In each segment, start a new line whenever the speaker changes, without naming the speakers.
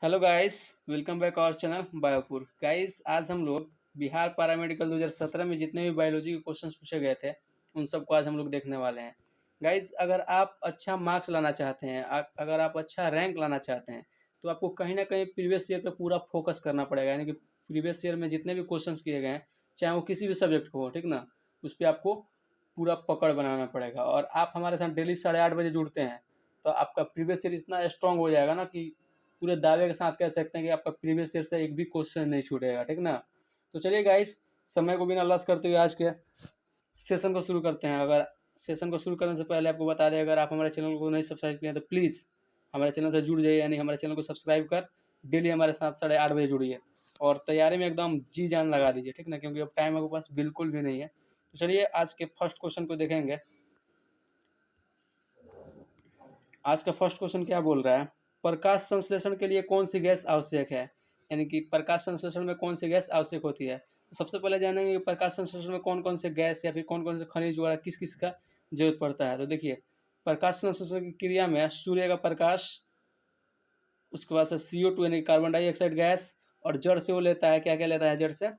Hello guys, welcome back our channel बायोपुर। Guys, आज हम लोग बिहार पैरामेडिकल 2017 में जितने भी बायोलॉजी के क्वेश्चंस पूछे गए थे उन सबको आज हम लोग देखने वाले हैं। गाइस, अगर आप अच्छा मार्क्स लाना चाहते हैं, अगर आप अच्छा रैंक लाना चाहते हैं, तो आपको कहीं ना कहीं प्रीवियस ईयर पे पूरा फोकस करना पड़ेगा। यानी कि प्रीवियस ईयर में जितने भी क्वेश्चन किए गए हैं, चाहे वो किसी भी सब्जेक्ट को हो, ठीक ना, उस पर आपको पूरा पकड़ बनाना पड़ेगा। और आप हमारे साथ डेली 8:30 बजे जुड़ते हैं, तो आपका प्रीवियस ईयर इतना स्ट्रांग हो जाएगा ना कि पूरे दावे के साथ कह सकते हैं कि आपका प्रीवियस ईयर से एक भी क्वेश्चन नहीं छूटेगा, ठीक ना। तो चलिए गाइस, समय को बिना लॉस करते हुए आज के सेशन को शुरू करते हैं। अगर सेशन को शुरू करने से पहले आपको बता दें, अगर आप हमारे चैनल को नहीं सब्सक्राइब किए तो प्लीज़ हमारे चैनल से जुड़ जाइए, यानी हमारे चैनल को सब्सक्राइब कर डेली हमारे साथ 8:30 बजे जुड़िए और तैयारी में एकदम जी जान लगा दीजिए, ठीक ना, क्योंकि अब टाइम आपके पास बिल्कुल भी नहीं है। तो चलिए आज के फर्स्ट क्वेश्चन को देखेंगे। आज का फर्स्ट क्वेश्चन क्या बोल रहा है, प्रकाश संश्लेषण के लिए कौन सी गैस आवश्यक है। यानी कि प्रकाश संश्लेषण में कौन सी गैस आवश्यक होती है। तो सबसे पहले जानेंगे कि प्रकाश संश्लेषण में कौन कौन से गैस या फिर कौन कौन से खनिज वगैरह किस किस का जरूरत पड़ता है। तो देखिए, प्रकाश संश्लेषण की क्रिया में सूर्य का प्रकाश, उसके बाद से CO2 यानी कार्बन डाइऑक्साइड गैस, और जड़ से वो लेता है, क्या क्या लेता है, जड़ से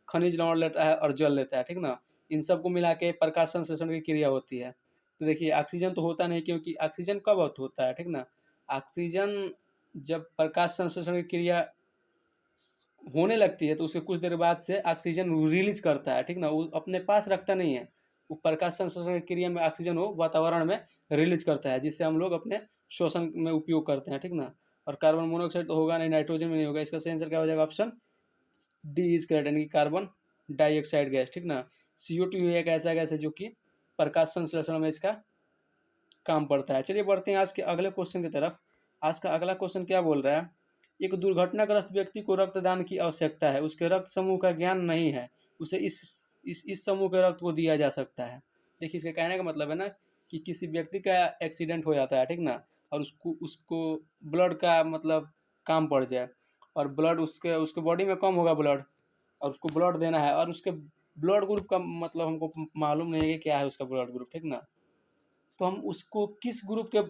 खनिज लवण लेता है और जल लेता है, ठीक ना। इन सबको मिला के प्रकाश संश्लेषण की क्रिया होती है। तो देखिए, ऑक्सीजन तो होता नहीं, क्योंकि ऑक्सीजन कब होता है, ठीक ना। ऑक्सीजन जब प्रकाश संश्लेषण की क्रिया होने लगती है तो उसके कुछ देर बाद से ऑक्सीजन रिलीज करता है, ठीक ना। वो अपने पास रखता नहीं है, वो प्रकाश संश्लेषण की क्रिया में ऑक्सीजन वो वातावरण में रिलीज करता है, जिससे हम लोग अपने श्वसन में उपयोग करते हैं, ठीक ना। और कार्बन मोनोऑक्साइड तो होगा नहीं, नाइट्रोजन में नहीं होगा। इसका सही आंसर क्या हो जाएगा, ऑप्शन डी इज करेक्ट, यानी कि कार्बन डाइऑक्साइड गैस, ठीक ना। CO2 एक ऐसा गैस है जो कि प्रकाश संश्लेषण में इसका काम पड़ता है। चलिए बढ़ते हैं आज के अगले क्वेश्चन की तरफ। आज का अगला क्वेश्चन क्या बोल रहा है, एक दुर्घटनाग्रस्त व्यक्ति को रक्तदान की आवश्यकता है, उसके रक्त समूह का ज्ञान नहीं है, उसे इस समूह के रक्त को दिया जा सकता है। देखिए, इसके कहने का मतलब है ना कि किसी व्यक्ति का एक्सीडेंट हो जाता है, ठीक ना, और उसको उसको ब्लड का मतलब काम पड़ जाए, और ब्लड उसके उसके बॉडी में कम होगा ब्लड, और उसको ब्लड देना है, और उसके ब्लड ग्रुप का मतलब हमको मालूम नहीं है कि क्या है उसका ब्लड ग्रुप, ठीक ना। तो हम उसको किस ग्रुप के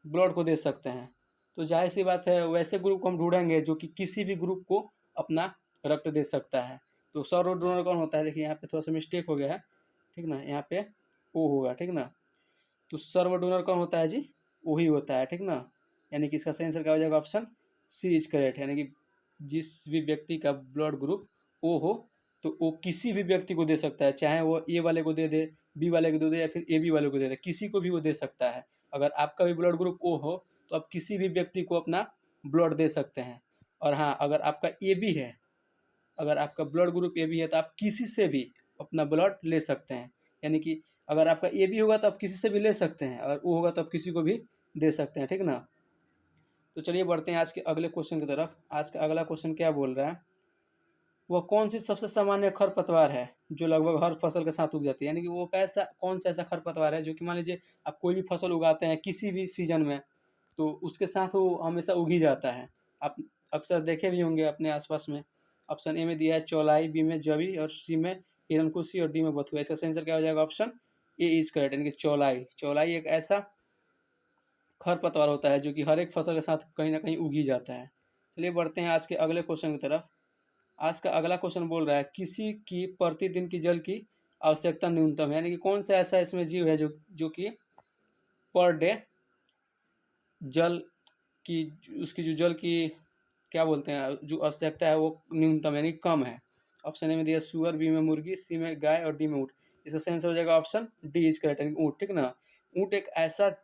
ब्लड को दे सकते हैं। तो जाहिर सी बात है, वैसे ग्रुप को हम ढूंढेंगे जो कि किसी भी ग्रुप को अपना रक्त दे सकता है। तो सर्व डोनर कौन होता है, देखिए यहाँ पे थोड़ा सा मिस्टेक हो गया है, ठीक ना, यहाँ पे ओ होगा, ठीक ना। तो सर्व डोनर कौन होता है जी, वही होता है, ठीक ना। यानी कि इसका सही आंसर क्या हो जाएगा, ऑप्शन सी इज करेक्ट। यानी कि जिस भी व्यक्ति का ब्लड ग्रुप ओ हो, तो वो किसी भी व्यक्ति को दे सकता है, चाहे वो ए वाले को दे दे, बी वाले को दे दे, या फिर AB वाले को दे दे, किसी को भी वो दे सकता है। अगर आपका भी ब्लड ग्रुप ओ हो तो आप किसी भी व्यक्ति को अपना ब्लड दे सकते हैं। और हाँ, अगर आपका AB है, अगर आपका ब्लड ग्रुप AB है, तो आप किसी से भी अपना ब्लड ले सकते हैं। यानी कि अगर आपका AB होगा तो आप किसी से भी ले सकते हैं, अगर O होगा तो आप किसी को भी दे सकते हैं, ठीक ना। तो चलिए बढ़ते हैं आज के अगले क्वेश्चन की तरफ। आज का अगला क्वेश्चन क्या बोल रहा है, वह कौन सी सबसे सामान्य खरपतवार है जो लगभग हर फसल के साथ उग जाती है। यानी कि वो कैसा कौन सा ऐसा खरपतवार है जो कि मान लीजिए आप कोई भी फसल उगाते हैं किसी भी सीजन में, तो उसके साथ वो हमेशा उग ही जाता है। आप अक्सर देखे भी होंगे अपने आसपास में। ऑप्शन ए में दिया है चौलाई, बी में जवी, और सी में हिरनकुशी, और डी में बथुआ। इसका सही आंसर क्या हो जाएगा, ऑप्शन ए इज करेक्ट, यानी कि चौलाई। चौलाई एक ऐसा खरपतवार होता है जो कि हर एक फसल के साथ कहीं ना कहीं उग ही जाता है। चलिए बढ़ते हैं आज के अगले क्वेश्चन की तरफ। आज का अगला क्वेश्चन बोल रहा है, किसी की प्रतिदिन की जल की आवश्यकता न्यूनतम है। यानी कि कौन सा ऐसा इसमें जीव है जो कि पर डे जल की, उसकी जो जल की क्या बोलते हैं, जो आवश्यकता है वो न्यूनतम यानी कम है। ऑप्शन ए में दिया सुअर, बी में मुर्गी, सी में गाय, और डी में ऊँट। इसका सही आंसर हो जाएगा ऑप्शन डी इज करेक्ट, यानी ऊँट, ठीक ना। ऊँट एक ऐसा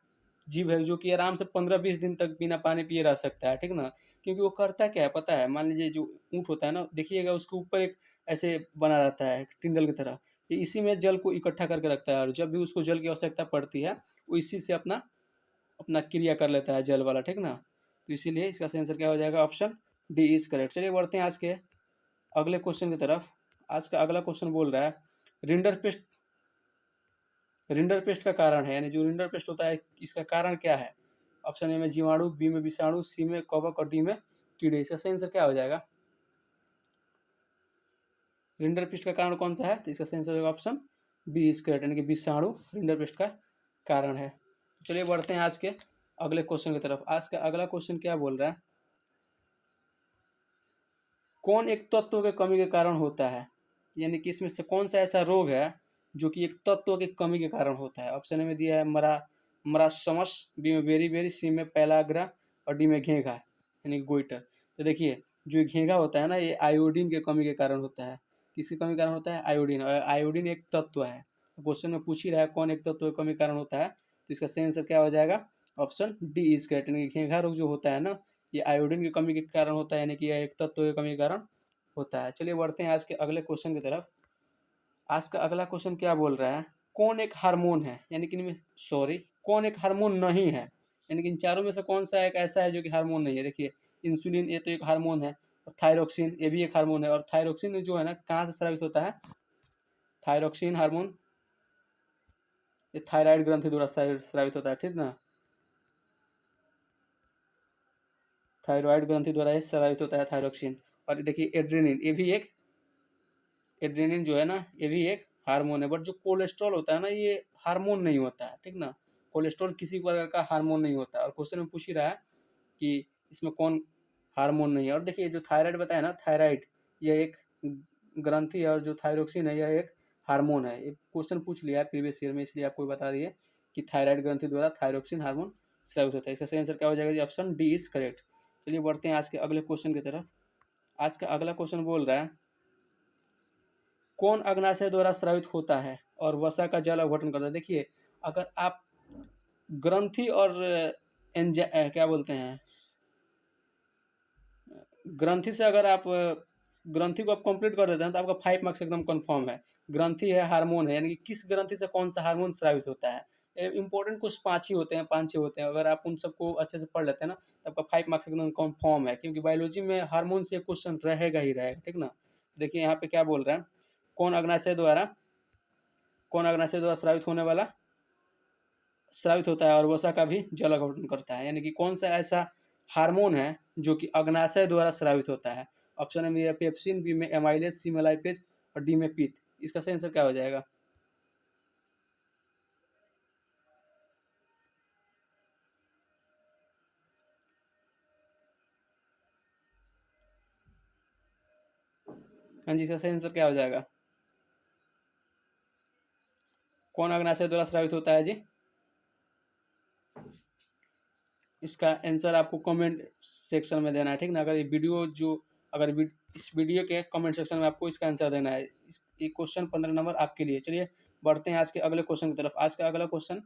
जीव है जो कि आराम से 15-20 दिन तक बिना पानी पिए रह सकता है, ठीक ना। क्योंकि वो करता क्या है पता है, मान लीजिए जो ऊँट होता है ना, देखिएगा उसके ऊपर एक ऐसे बना रहता है टिंडल की तरह, ये इसी में जल को इकट्ठा करके रखता है, और जब भी उसको जल की आवश्यकता पड़ती है वो इसी से अपना अपना क्रिया कर लेता है जल वाला, ठीक ना। तो इसीलिए इसका सही आंसर क्या हो जाएगा, ऑप्शन डी इज करेक्ट। चलिए बढ़ते हैं आज के अगले क्वेश्चन की तरफ। आज का अगला क्वेश्चन बोल रहा है, रिंडरपेस्ट रिंडरपेस्ट का कारण है, यानी जो रिंडरपेस्ट होता है इसका कारण क्या है। ऑप्शन ए में जीवाणु, बी में विषाणु, सी में कवक, और डी में कीड़े। इसका सही आंसर क्या हो जाएगा, रिंडरपेस्ट का कारण कौन सा है, तो इसका सही आंसर होगा ऑप्शन बी इज करेक्ट, यानी कि विषाणु रिंडरपेस्ट का कारण है। चलिए बढ़ते हैं आज के अगले क्वेश्चन की तरफ। आज का अगला क्वेश्चन क्या बोल रहा है, कौन एक तत्व के कमी के कारण होता है, यानी कि इसमें से कौन सा ऐसा रोग है जो कि एक तत्व की कमी के कारण होता है। ऑप्शन ए में दिया है मरासमस, बी में बेरी, सी में पैलाग्रा और डी में घेंघा यानी गोइटर। तो देखिए जो घेंघा होता है ना, ये आयोडीन के कमी के कारण होता है। किसकी कमी के कारण होता है? आयोडीन। और आयोडीन एक तत्व है। क्वेश्चन में पूछ ही रहा है कौन एक तत्व के कमी के कारण होता है, तो इसका सही आंसर क्या हो जाएगा? Option D is correct. यानी घेंघा रोग जो होता है ना, ये आयोडीन की कमी के कारण होता है, यानी कि यह एक तत्व की कमी के कारण होता है। चलिए बढ़ते हैं आज के अगले क्वेश्चन की तरफ। आज का अगला क्वेश्चन क्या बोल रहा है? कौन एक हार्मोन है, यानी कि कौन एक हार्मोन नहीं है, यानी कि इन चारों में से कौन सा एक ऐसा है जो कि हार्मोन नहीं है। देखिए इंसुलिन ये तो एक हार्मोन है, और थायरोक्सिन ये भी एक हार्मोन है। और थायरोक्सिन जो है ना, कहाँ से स्रावित होता है? थायरोक्सिन हार्मोन ये थायराइड ग्रंथि द्वारा स्रावित होता है, ठीक ना। थायराइड ग्रंथि द्वारा ये स्रावित होता है थायरोक्सिन। और देखिए एड्रेनिन, ये भी एक एड्रेनिन जो है ना, ये भी एक हार्मोन है। बट जो कोलेस्ट्रॉल होता है ना, ये हार्मोन नहीं होता है, ठीक ना। कोलेस्ट्रॉल किसी प्रकार का हार्मोन नहीं होता है। और क्वेश्चन में पूछ ही रहा है कि इसमें कौन हार्मोन नहीं है। और देखिए जो थायराइड बताया ना, थायराइड यह एक ग्रंथि है, और जो थायरोक्सिन है यह एक हार्मोन है। ये क्वेश्चन पूछ लिया है प्रीवियस ईयर में, इसलिए आपको बता दिए कि थायराइड ग्रंथि द्वारा थायरोक्सिन हार्मोन स्रावित होता है। इसका सही आंसर क्या हो जाएगा जी? Option D is correct. चलिए बढ़ते हैं आज के अगले क्वेश्चन की तरफ। आज का अगला क्वेश्चन बोल रहा है कौन अग्नाशय द्वारा स्रावित होता है और वसा का जल अवघटन करता है। देखिए अगर आप ग्रंथि और क्या बोलते हैं, ग्रंथि से अगर आप ग्रंथि को आप कंप्लीट कर देते हैं तो आपका 5 मार्क्स एकदम कंफर्म है। ग्रंथि है, हार्मोन है, यानी कि किस ग्रंथि से कौन सा हार्मोन स्रावित होता है। इंपॉर्टेंट कुछ 5 ही होते हैं, 5-6 होते हैं। अगर आप उन सबको अच्छे से पढ़ लेते हैं ना, तो आपका 5 मार्क्स एकदम कंफर्म है, क्योंकि बायोलॉजी में हार्मोन से क्वेश्चन रहेगा ही रहेगा, ठीक ना। देखिए यहाँ पे क्या बोल रहे हैं, कौन अग्नाशय द्वारा स्रावित होता है और वसा का भी जल अवघटन करता है। यानी कि कौन सा ऐसा हार्मोन है जो कि अग्नाशय द्वारा स्रावित होता है। ऑप्शन ए में पेप्सिन, बी में एमाइलेज, सी में लाइपेज और डी में पीत। इसका सही आंसर क्या हो जाएगा? हाँ जी, इसका सही आंसर क्या हो जाएगा? कौन अग्नाशय द्वारा स्रावित होता है जी? इसका आंसर आपको कमेंट सेक्शन में देना है, ठीक ना। अगर ये वीडियो जो इस वीडियो के कमेंट सेक्शन में आपको इसका आंसर देना है। ये क्वेश्चन 15 नंबर आपके लिए। चलिए बढ़ते हैं आज के अगले क्वेश्चन की तरफ। आज का अगला क्वेश्चन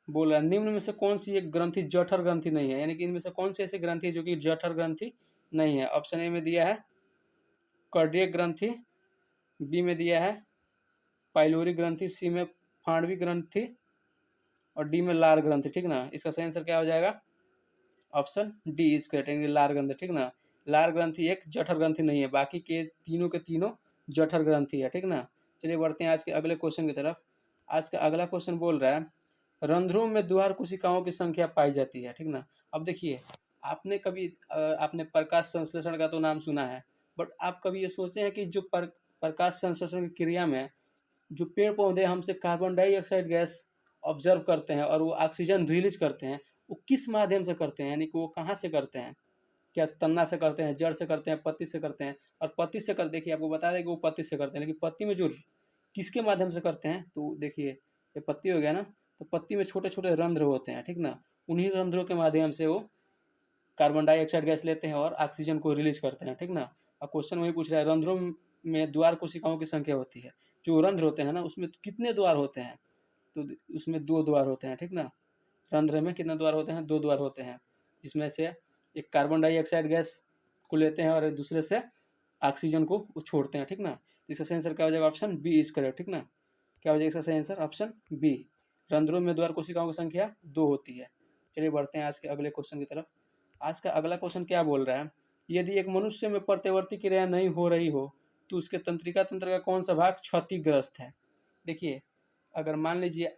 बोल रहा है निम्न में से कौन सी एक ग्रंथि जठर ग्रंथि नहीं है, यानी कि इनमें से कौन सी ऐसी ग्रंथि है जो कि जठर ग्रंथि नहीं है। ऑप्शन ए में दिया है कार्डियक ग्रंथि, बी में दिया है पाइलोरी ग्रंथि, सी में फांडवी ग्रंथि और डी में लार ग्रंथि, ठीक ना। इसका सही आंसर क्या हो जाएगा? ऑप्शन डी इज करेक्ट, लार ग्रंथि, ठीक ना। लार ग्रंथि एक जठर ग्रंथि नहीं है, बाकी के तीनों जठर ग्रंथि है, ठीक ना। चलिए बढ़ते हैं आज के अगले क्वेश्चन की तरफ। आज का अगला क्वेश्चन बोल रहा है रंध्रों में द्वार कोशिकाओं की संख्या पाई जाती है, ठीक ना। अब देखिए आपने प्रकाश संश्लेषण का तो नाम सुना है, बट आप कभी ये सोचे हैं कि जो प्रकाश संश्लेषण की क्रिया में जो पेड़ पौधे हमसे कार्बन डाइऑक्साइड गैस ऑब्जर्व करते हैं और वो ऑक्सीजन रिलीज करते हैं, वो किस माध्यम से करते हैं, यानी कि वो कहाँ से करते हैं? क्या तना से करते हैं, जड़ से करते हैं, पत्ती से करते हैं? और पत्ती से कर देखिए आपको बता दें कि वो पत्ती से करते हैं, लेकिन पत्ती में जो किसके माध्यम से करते हैं, तो देखिए ये पत्ती हो गया ना, तो पत्ती में छोटे छोटे रंध्र होते हैं, ठीक ना। उन्हीं रंध्रों के माध्यम से वो कार्बन डाइऑक्साइड गैस लेते हैं और ऑक्सीजन को रिलीज करते हैं, ठीक ना। अब क्वेश्चन वही पूछ रहा है रंध्रों में द्वार कोशिकाओं की संख्या होती है। जो रंध्र होते हैं ना, उसमें कितने द्वार होते हैं? तो उसमें 2 द्वार होते हैं, ठीक ना। रंध्र में कितने द्वार होते हैं? 2 द्वार होते हैं, जिसमें से एक कार्बन डाइऑक्साइड गैस को लेते हैं और एक दूसरे से ऑक्सीजन को छोड़ते हैं, ठीक ना। इसका सही आंसर क्या हो जाएगा? ऑप्शन बी इज करेक्ट, ठीक ना। क्या हो जाएगा इसका सही आंसर? Option B. रंध्रों में द्वार कोशिकाओं की संख्या 2 होती है। चलिए बढ़ते हैं आज के अगले क्वेश्चन की तरफ। आज का अगला क्वेश्चन क्या बोल रहा है यदि एक मनुष्य में प्रत्यवर्ती क्रिया नहीं हो रही हो तो उसके तंत्रिका तंत्र का कौन सा भाग क्षतिग्रस्त है। देखिए अगर मान लीजिए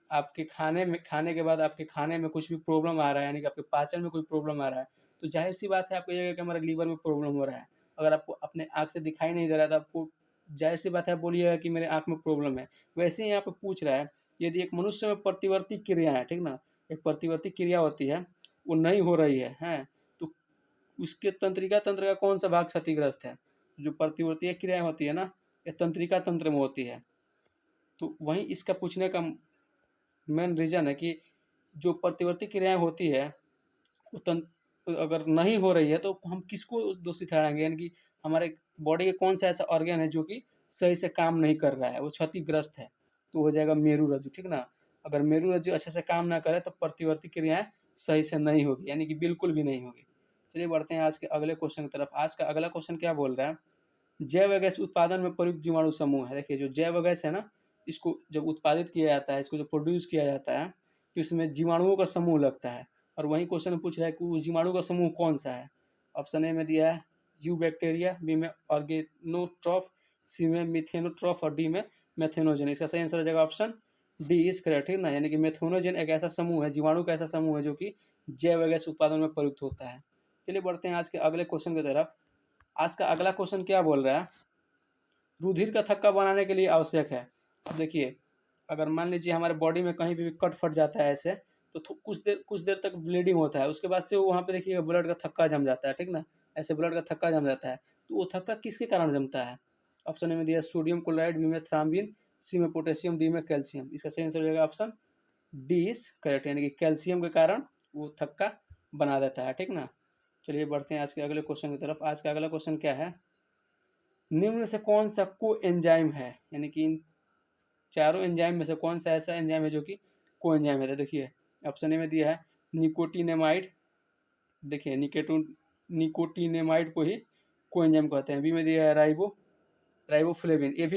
आपके खाने के बाद आपके खाने में कुछ भी प्रॉब्लम आ रहा है, यानी कि आपके पाचन में कोई प्रॉब्लम आ रहा है, तो जाहिर सी बात है आपको ये कि हमारे लीवर में प्रॉब्लम हो रहा है। अगर आपको अपने आँख से दिखाई नहीं दे रहा है तो आपको जाहिर सी बात है बोलिएगा कि मेरे आँख में प्रॉब्लम है। वैसे ही यहाँ पे पूछ रहा है यदि एक मनुष्य में प्रतिवर्ती क्रिया है, ठीक ना, एक प्रतिवर्ती क्रिया होती है वो नहीं हो रही है, हैं, तो उसके तंत्रिका तंत्र का कौन सा भाग क्षतिग्रस्त है? जो प्रतिवर्तीय क्रियाएं होती है ना, ये तंत्रिका तंत्र में होती है। तो वहीं इसका पूछने का मेन रीजन है कि जो प्रतिवर्ती क्रियाएं होती है वो अगर नहीं हो रही है तो हम किसको दोषी ठहराएंगे, यानी कि हमारे बॉडी के कौन सा ऐसा ऑर्गन है जो कि सही से काम नहीं कर रहा है, वो क्षतिग्रस्त है, तो हो जाएगा मेरुरज्जु, ठीक ना। अगर मेरुरज्जु अच्छे से काम ना करे तो प्रतिवर्ती क्रियाएं सही से नहीं होगी, यानी कि बिल्कुल भी नहीं होगी। चलिए बढ़ते हैं आज के अगले क्वेश्चन की तरफ। आज का अगला क्वेश्चन क्या बोल रहा है? जैव गैस उत्पादन में प्रयुक्त जीवाणु समूह है। देखिए जो जैव गैस है ना, इसको जब उत्पादित किया जाता है, इसको जब प्रोड्यूस किया जाता है तो इसमें जीवाणुओं का समूह लगता है। और वही क्वेश्चन में पूछ रहा है कि वो जीवाणु का समूह कौन सा है। ऑप्शन ए में दिया है यू बैक्टीरिया, बी में ऑर्गेनोट्रॉफ, सी में मिथेनोट्रॉफ और डी में मेथेनोजन। इसका सही आंसर हो जाएगा ऑप्शन डी इज करेक्ट, ठीक ना। यानी कि मेथेनोजन एक ऐसा समूह है, जीवाणु का ऐसा समूह है जो कि जैव गैस उत्पादन में प्रयुक्त होता है। चलिए बढ़ते हैं आज के अगले क्वेश्चन की तरफ। आज का अगला क्वेश्चन क्या बोल रहा है? रुधिर का थक्का बनाने के लिए आवश्यक है। अब देखिए, अगर मान लीजिए हमारे बॉडी में कहीं भी कट फट जाता है ऐसे, तो कुछ देर तक ब्लीडिंग होता है, उसके बाद से वहाँ पे देखिएगा ब्लड का थक्का जम जाता है, ठीक ना। ऐसे ब्लड का थक्का जम जाता है, तो वो थक्का किसके कारण जमता है? ऑप्शन ए में दिया सोडियम क्लोराइड, बी में थ्राम्बिन, सी में पोटेशियम, डी में कैल्शियम। इसका सही आंसर हो जाएगा ऑप्शन डी इज करेक्ट, यानी कि कैल्शियम के कारण वो थक्का बना देता है, ठीक ना। चलिए बढ़ते हैं आज के अगले क्वेश्चन की तरफ। आज का अगला क्वेश्चन क्या है? निम्न में से कौन सा को एंजाइम है, यानी कि इन चारों एंजाइम में से कौन सा ऐसा एंजाइम है जो कि को एंजाइम है? तो देखिए ऑप्शन ए में दिया है निकोटिनेमाइड, देखिए निकोटिनेमाइड को ही को एंजाइम कहते हैं। बी में दिया है राइबोफ्लेविन, एक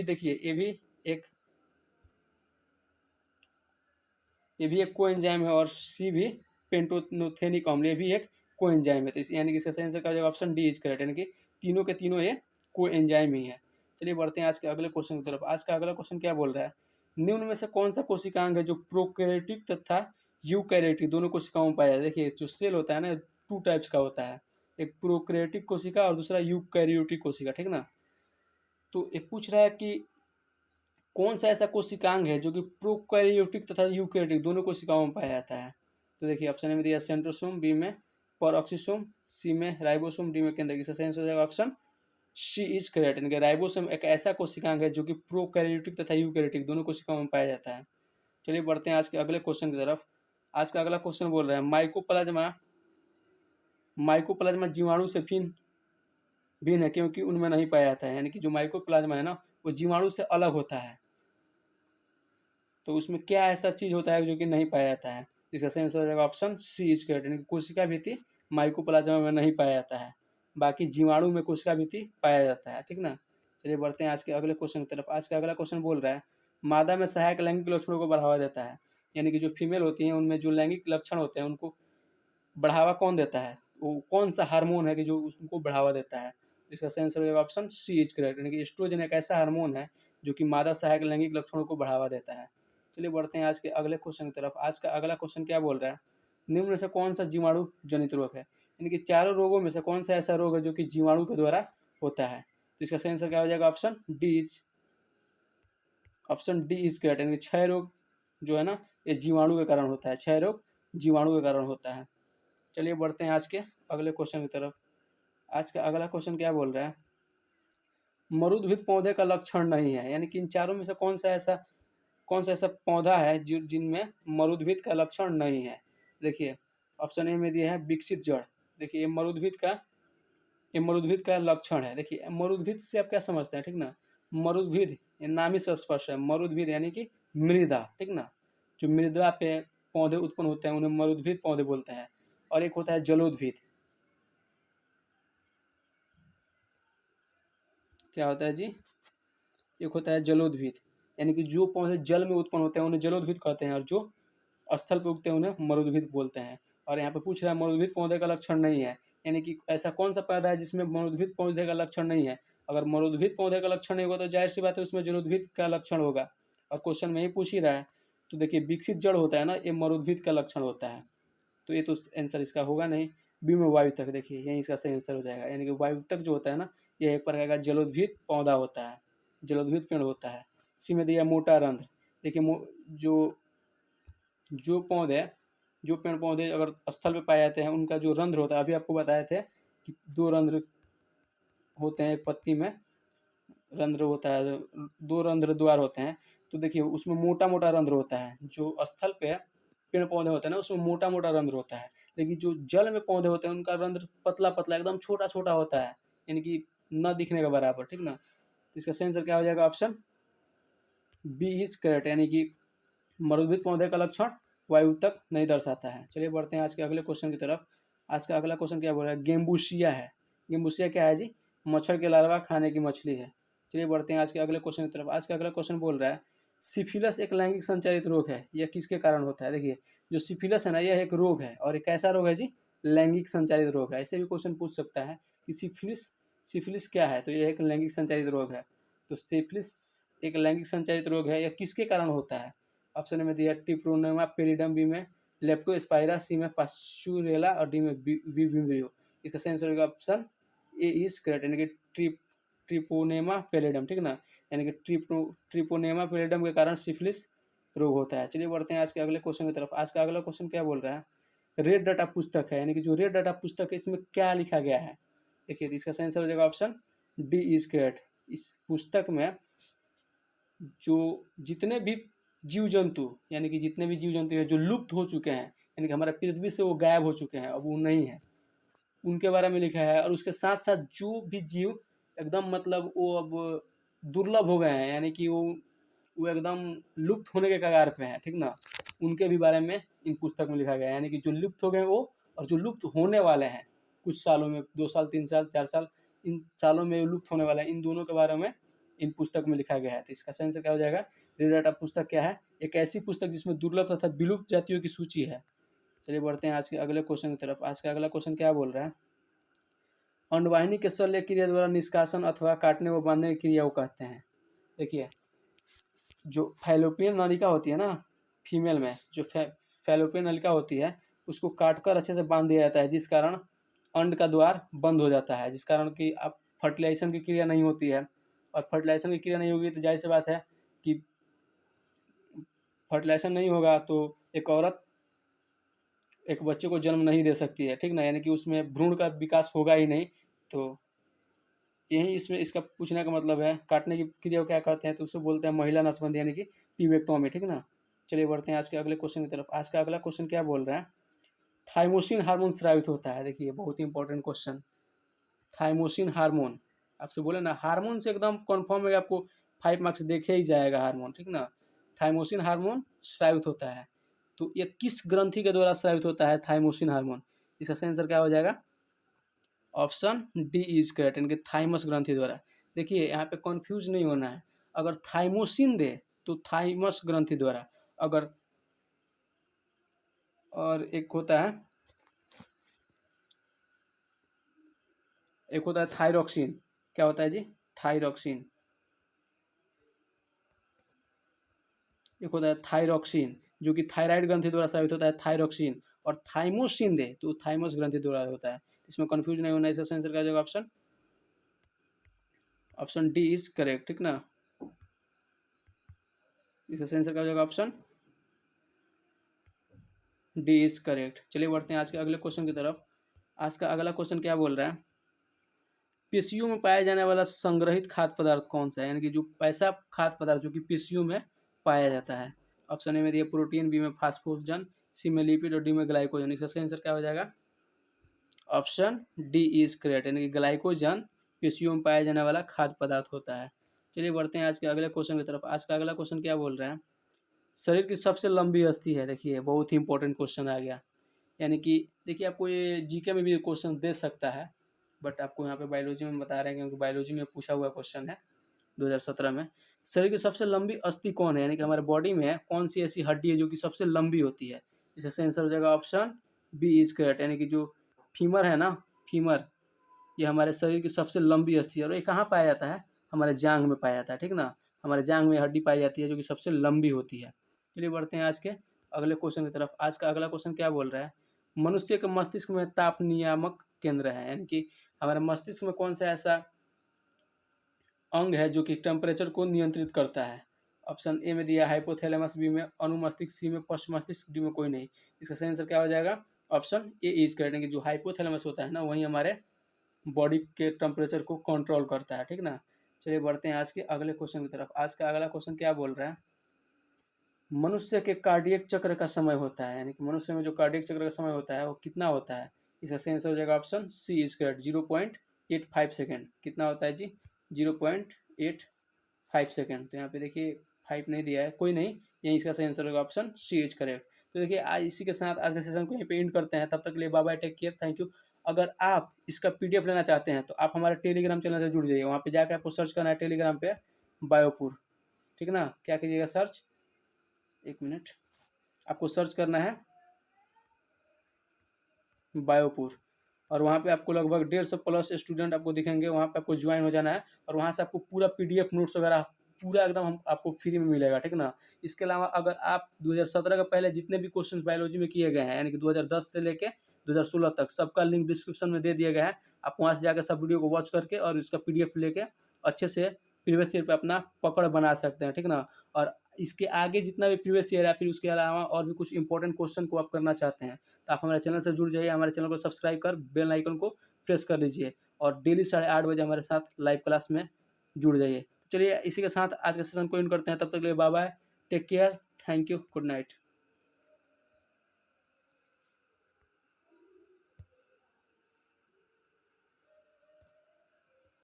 ये भी एक को एंजाइम है। और सी भी पेंटोथेनिक अम्ल, ये भी एक को एंजाइम है। तो यानी कि इसका सही आंसर का जवाब ऑप्शन डी इज करेक्ट, यानी कि तीनों के तीनों ये को एंजाइम ही है। चलिए बढ़ते हैं आज के अगले क्वेश्चन की तरफ। आज का अगला क्वेश्चन क्या बोल रहा है? निम्न में से कौन सा कोशिकांग है जो प्रोकैरियोटिक तथा यूकैरियोटिक दोनों कोशिकाओं में पाया जाता है? देखिए जो सेल होता है ना, टू टाइप्स का होता है, एक प्रोकैरियोटिक कोशिका और दूसरा यूकैरियोटिक कोशिका, ठीक ना। तो ये पूछ रहा है कि कौन सा ऐसा कोशिकांग है जो कि प्रोकैरियोटिक तथा यूकैरियोटिक दोनों कोशिकाओं में पाया जाता है? तो देखिए ऑप्शन ए में दिया सेंट्रोसोम, बी में परऑक्सीसोम, सी में राइबोसोम, डी में केंद्रक। इसका सही आंसर हो जाएगा ऑप्शन सी इज करेक्ट, यानी कि राइबोसोम एक ऐसा कोशिकांग है जो कि प्रोकैरियोटिक तथा यूकैरियोटिक दोनों कोशिकाओं में पाया जाता है। चलिए बढ़ते हैं आज के अगले क्वेश्चन की तरफ। आज का अगला क्वेश्चन बोल रहा है माइकोप्लाज्मा जीवाणु से भिन्न है क्योंकि उनमें नहीं पाया जाता है, यानी कि जो माइकोप्लाज्मा है ना, वो जीवाणु से अलग होता है। तो उसमें क्या ऐसा चीज होता है जो कि नहीं पाया जाता है? इसका सही आंसर हो जाएगा ऑप्शन सी इज करेक्ट, यानी कि कोशिका भित्ति माइकोप्लाज्मा में नहीं पाया जाता है, बाकी जीवाणु में कोशिका भित्ति पाया जाता है, ठीक ना। चलिए बढ़ते हैं आज के अगले क्वेश्चन की तरफ। आज का अगला क्वेश्चन बोल रहा है मादा में सहायक लैंगिक लक्षणों को बढ़ावा देता है, यानी कि जो फीमेल होती हैं उनमें जो लैंगिक लक्षण होते हैं उनको बढ़ावा कौन देता है? वो कौन सा हार्मोन है कि जो उसको बढ़ावा देता है? इसका सही आंसर हो जाएगा ऑप्शन सी इज करेक्ट, यानी कि एस्ट्रोजन एक ऐसा हार्मोन है जो कि मादा सहायक लैंगिक लक्षणों को बढ़ावा देता है। चलिए बढ़ते हैं आज के अगले क्वेश्चन की तरफ। आज का अगला क्वेश्चन क्या बोल रहा है? निम्न में से कौन सा जीवाणु जनित रोग है, यानी कि चारों रोगों में से कौन सा ऐसा रोग है जो कि जीवाणु के द्वारा होता है? तो इसका सही आंसर क्या हो जाएगा? ऑप्शन डी इज करेक्ट, यानी कि क्षय रोग जो है ना, ये जीवाणु के कारण होता है, क्षय रोग जीवाणु के कारण होता है। चलिए बढ़ते हैं आज के अगले क्वेश्चन की तरफ। आज का अगला क्वेश्चन क्या बोल रहा है? मरुद्भिद पौधे का लक्षण नहीं है, यानी कि इन चारों में से कौन सा ऐसा पौधा है जो जिनमें मरुद्भिद का लक्षण नहीं है? देखिए ऑप्शन ए में दिया है विकसित जड़। देखिए ये मरुद्भिद का लक्षण है। देखिए मरुद्भिद से आप क्या समझते हैं, ठीक ना। मरुद्भिद ये नाम ही से स्पष्ट है, मरुद्भिद यानी कि मृदा, ठीक ना। जो मृदा पे पौधे उत्पन्न होते हैं उन्हें मरुद्भिद पौधे बोलते हैं। और एक होता है जलोद्भिद। क्या होता है जी? एक होता है जलोद्भिद, यानी कि जो पौधे जल में उत्पन्न होते हैं उन्हें जलोद्भिद कहते हैं, और जो स्थल पर उगते हैं उन्हें मरुद्भिद बोलते हैं। और यहाँ पे पूछ रहा है मरुद्भिद पौधे का लक्षण नहीं है, यानी कि ऐसा कौन सा पौधा है जिसमें मरुद्भिद पौधे का लक्षण नहीं है? अगर मरुद्भिद पौधे का लक्षण नहीं होगा तो जाहिर सी बात है उसमें जलोद्भिद का लक्षण होगा, और क्वेश्चन में ही पूछ ही रहा है। तो देखिए विकसित जड़ होता है ना, ये मरुद्भिद का लक्षण होता है, तो ये तो आंसर इसका होगा नहीं। बी में वायु तक, देखिए यही इसका सही आंसर हो जाएगा, यानी कि वायु तक जो होता है ना, यह एक प्रकार का जलोद्भिद पौधा होता है, जलोद्भिद पेड़ होता है। इसी में दिया मोटा रंध्र। देखिए जो जो पौधे जो पेड़ पौधे अगर स्थल पे पाए जाते हैं उनका जो रंध्र होता है, अभी आपको बताए थे कि 2 रंध्र होते हैं एक पत्ती में, रंध्र होता है, 2 रंध्र द्वार होते हैं। तो देखिए उसमें मोटा-मोटा रंध्र होता है, जो स्थल पे पेड़-पौधे होते हैं ना उसमें मोटा-मोटा रंध्र होता है, लेकिन जो जल में पौधे होते हैं उनका रंध्र पतला-पतला एकदम छोटा-छोटा होता है, यानी कि न दिखने के बराबर, ठीक ना। तो इसका सही आंसर क्या हो जाएगा, ऑप्शन बी इज करेक्ट, यानी कि मरुद्भिद पौधे का लक्षण वायु तक नहीं दर्शाता है। चलिए बढ़ते हैं आज के अगले क्वेश्चन की तरफ। आज का अगला क्वेश्चन क्या बोल रहा है, गेम्बुसिया है। गेम्बुसिया क्या है जी, मच्छर के लार्वा खाने की मछली है। चलिए बढ़ते हैं आज के अगले क्वेश्चन की तरफ। आज का अगला क्वेश्चन बोल रहा है सिफिलस एक लैंगिक संचारित रोग है, यह किसके कारण होता है। देखिए जो सिफिलस है ना, यह एक रोग है, और एक ऐसा रोग है जी, लैंगिक संचारित रोग है। ऐसे भी क्वेश्चन पूछ सकता है कि सिफिलिस सिफिलिस क्या है, तो यह एक लैंगिक संचारित रोग है। तो सिफिलिस एक लैंगिक संचारित रोग है, यह किसके कारण होता है। ऑप्शन में दिया ट्रिप्रोनेमा पेरिडम, बी में लेप्टोस्पाइरा, सी में पास्चुरेला और डी में विब्रियो। इसका सही आंसर होगा ऑप्शन ए इज करेक्ट, यानी कि ट्रिपोनेमा पेरिडम, ठीक ना, यानी कि ट्रिपोनेमा पेरिडम के कारण सिफिलिस रोग होता है। चलिए बढ़ते हैं आज के अगले क्वेश्चन की तरफ। आज का अगला क्वेश्चन क्या बोल रहा है, रेड डाटा पुस्तक है, यानी कि जो रेड डाटा पुस्तक है इसमें क्या लिखा गया है। देखिए इसका सही आंसर हो जाएगा ऑप्शन डी इज करेक्ट। इस पुस्तक में जो जितने भी जीव जंतु, यानी कि जितने भी जीव जंतु हैं जो लुप्त हो चुके हैं, यानी कि हमारे पृथ्वी से वो गायब हो चुके हैं, अब वो नहीं है, उनके बारे में लिखा है। और उसके साथ साथ जो भी जीव एकदम मतलब वो अब दुर्लभ हो गए हैं, यानी कि वो एकदम लुप्त होने के कगार पे हैं, ठीक ना, उनके भी बारे में इन पुस्तक में लिखा गया है। यानी कि जो लुप्त हो गए वो, और जो लुप्त होने वाले हैं कुछ सालों में, 2 साल 3 साल 4 साल, इन सालों में लुप्त होने वाले हैं, इन दोनों के बारे में इन पुस्तक में लिखा गया है। तो इसका सही आंसर क्या हो जाएगा, रेड डाटा पुस्तक क्या है, एक ऐसी पुस्तक जिसमें दुर्लभ तथा विलुप्त जातियों की सूची है। चलिए बढ़ते हैं आज के अगले क्वेश्चन की तरफ। आज का अगला क्वेश्चन क्या बोल रहा है, अंडवाहिनी के शल्य क्रिया द्वारा निष्कासन अथवा काटने व बांधने की क्रिया को कहते हैं। देखिए जो फैलोपियन नलिका होती है ना फीमेल में, जो फैलोपियन नलिका होती है उसको काटकर अच्छे से बांध दिया जाता है, जिस कारण अंड का द्वार बंद हो जाता है, जिस कारण कि अब फर्टिलाइजेशन की क्रिया नहीं होती है। और फर्टिलाइजेशन की क्रिया नहीं होगी तो जाहिर सी बात है कि फर्टिलाइजेशन नहीं होगा तो एक औरत एक बच्चे को जन्म नहीं दे सकती है, ठीक ना, यानी कि उसमें भ्रूण का विकास होगा ही नहीं। तो यही इसमें इसका पूछने का मतलब है, काटने की क्रिया को क्या कहते हैं, तो उसको बोलते हैं महिला नसबंदी, यानी कि ट्यूबेक्टोमी, ठीक ना। चलिए बढ़ते हैं आज के अगले क्वेश्चन की तरफ। आज का अगला क्वेश्चन क्या बोल रहा है, थाइमोसिन हार्मोन स्रावित होता है। देखिए बहुत ही इंपॉर्टेंट क्वेश्चन, थाइमोसिन हार्मोन, आपसे बोले ना हार्मोन से एकदम कन्फर्म है, आपको 5 मार्क्स देखे ही जाएगा हार्मोन, ठीक ना। थाइमोसिन हार्मोन स्रावित होता है, तो ये किस ग्रंथि के द्वारा स्रावित होता है थाइमोसिन हार्मोन। इसका सही आंसर क्या हो जाएगा, ऑप्शन डी इज करेक्ट, यानी कि थाइमस ग्रंथि द्वारा। देखिए यहाँ पे कंफ्यूज नहीं होना है, अगर थाइमोसिन दे तो थाइमस ग्रंथि द्वारा, अगर और एक होता है थायरॉक्सिन, क्या होता है जी, थायरॉक्सिन, एक होता है थायरॉक्सिन जो कि थायराइड ग्रंथि द्वारा स्रावित होता है थायरॉक्सिन, और थाइमोसिन दे तो थाइमस ग्रंथि द्वारा होता है। इसमें कंफ्यूज नहीं होना है, इसका आंसर क्या होगा option, option D is correct, ठीक ना। इसका आंसर क्या होगा ऑप्शन डी इज करेक्ट। चलिए बढ़ते हैं आज के अगले क्वेश्चन की तरफ। आज का अगला क्वेश्चन क्या बोल रहा है, पेशियों में पाया जाने वाला संग्रहित खाद्य पदार्थ कौन सा है, यानी कि जो पैसा खाद्य पदार्थ जो कि पेशियों में पाया जाता है। ऑप्शन ए में दिया प्रोटीन, बी में फास्फोजन, सी में लिपिड और डी में ग्लाइकोजन। इसका सही आंसर क्या हो जाएगा, ऑप्शन डी इज करेक्ट, यानी कि ग्लाइकोजन पेशियों में पाया जाने वाला खाद्य पदार्थ होता है। चलिए बढ़ते हैं आज के अगले क्वेश्चन की तरफ। आज का अगला क्वेश्चन क्या बोल रहा है, शरीर की सबसे लंबी अस्थि है। देखिए बहुत ही इंपॉर्टेंट क्वेश्चन आ गया, यानी कि देखिए आपको ये जीके में भी क्वेश्चन दे सकता है, बट आपको यहाँ पे बायोलॉजी में बता रहे हैं क्योंकि बायोलॉजी में पूछा हुआ क्वेश्चन है 2017 में। शरीर की सबसे लंबी अस्थि कौन है, यानी कि हमारे बॉडी में कौन सी ऐसी हड्डी है जो कि सबसे लंबी होती है। इसका आंसर हो जाएगा ऑप्शन बी इज करेक्ट, यानी कि जो फीमर है ना, फीमर, ये हमारे शरीर की सबसे लंबी अस्थि है, और ये कहाँ पाया जाता है, हमारे जांघ में पाया जाता है, ठीक ना, हमारे जांघ में हड्डी पाई जाती है जो कि सबसे लंबी होती है। चलिए बढ़ते हैं आज के अगले क्वेश्चन की तरफ। आज का अगला क्वेश्चन क्या बोल रहा है, मनुष्य के मस्तिष्क में ताप नियामक केंद्र है, यानी कि हमारे मस्तिष्क में कौन सा ऐसा अंग है जो कि टेम्परेचर को नियंत्रित करता है। ऑप्शन ए में दिया हाइपोथैलेमस, बी में अनुमस्तिष्क, सी में पश्च मस्तिष्क, डी में कोई नहीं। इसका सही आंसर क्या हो जाएगा, ऑप्शन ए इज करेक्ट, कि जो हाइपोथैलेमस होता है ना वही हमारे बॉडी के टेम्परेचर को कंट्रोल करता है, ठीक ना। चलिए बढ़ते हैं आज के अगले क्वेश्चन की तरफ। आज का अगला क्वेश्चन क्या बोल रहा है, मनुष्य के कार्डियक चक्र का समय होता है, यानी कि मनुष्य में जो कार्डियक चक्र का समय होता है वो कितना होता है। इसका सही आंसर हो जाएगा option C is correct, 0.85 second. कितना होता है जी, 0.85 सेकेंड। तो यहाँ पे देखिए 5 नहीं दिया है, कोई नहीं, यही इसका सही आंसर होगा, ऑप्शन सी इज करेक्ट। तो देखिए आज इसी के साथ आज के सेशन को यहीं पे एंड करते हैं। तब तक के लिए bye bye, take care, thank you. अगर आप इसका पीडीएफ लेना चाहते हैं तो आप हमारे टेलीग्राम चैनल से जुड़ जाइए। वहाँ पे जाकर आपको सर्च करना है टेलीग्राम पे बायोपुर, ठीक ना। क्या कीजिएगा सर्च, एक मिनट, आपको सर्च करना है बायोपुर, और वहाँ पे आपको लगभग 150+ स्टूडेंट आपको दिखेंगे। वहाँ पे आपको ज्वाइन हो जाना है और वहाँ से आपको पूरा पीडीएफ नोट्स वगैरह पूरा एकदम हम आपको फ्री में मिलेगा, ठीक ना। इसके अलावा अगर आप 2017 का पहले जितने भी क्वेश्चन बायोलॉजी में किए गए हैं, यानी कि 2010 से लेके 2016 तक, सबका लिंक डिस्क्रिप्शन में दे दिया गया है। आप वहाँ से जाकर सब वीडियो को वॉच करके और इसका पीडीएफ लेके अच्छे से प्रीवियस ईयर पे अपना पकड़ बना सकते हैं, ठीक ना। और इसके आगे जितना भी प्रीवियस ईयर है, फिर उसके अलावा और भी कुछ इंपॉर्टेंट क्वेश्चन को आप करना चाहते हैं, तो आप हमारे चैनल से जुड़ जाइए। हमारे चैनल को सब्सक्राइब कर बेल आइकन को प्रेस कर लीजिए और डेली 8:30 बजे हमारे साथ लाइव क्लास में जुड़ जाइए। चलिए इसी के साथ आज के सेशन को एंड करते हैं। तब तक के लिए bye bye, take care, thank you, good night.